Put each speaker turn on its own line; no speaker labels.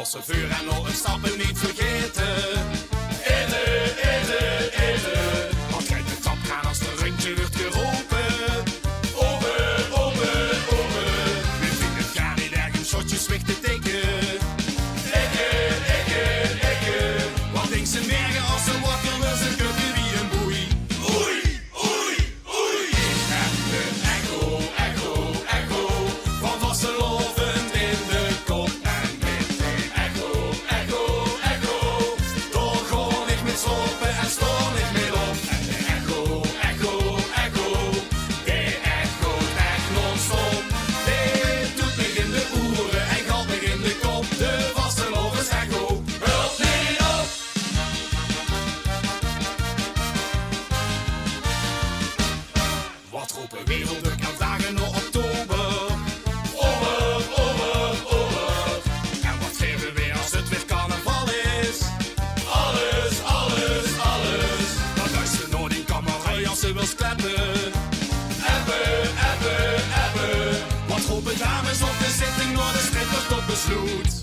Losse vuur en nog een stappen niet vergeten. Eten. Want kijk de tap gaan als de rondje wordt geroepen. Open. We vinden het gar niet erg om shotjes weg te tikken. Ikke. Want links en bergen als ze wakker wil ze kukken wie een boei. Oei. Ik heb een echo van Vastelovend in de kop. En met een echo, door gewoon niet meer slopen en stoor niet meer op. En de echo, die echoot echt non-stop. Dit doet me in de oren en gaat me in de kop. De Vastelovens echo, hult niet op. Wat roepen werelden aan dagen nog oktober? Over. En wat geven we als het weer carnaval is? Alles. Dan luister nooit in kamerui als ze wil kleppen. Appen. Wat roepen dames op de zitting door de strippers tot besloot?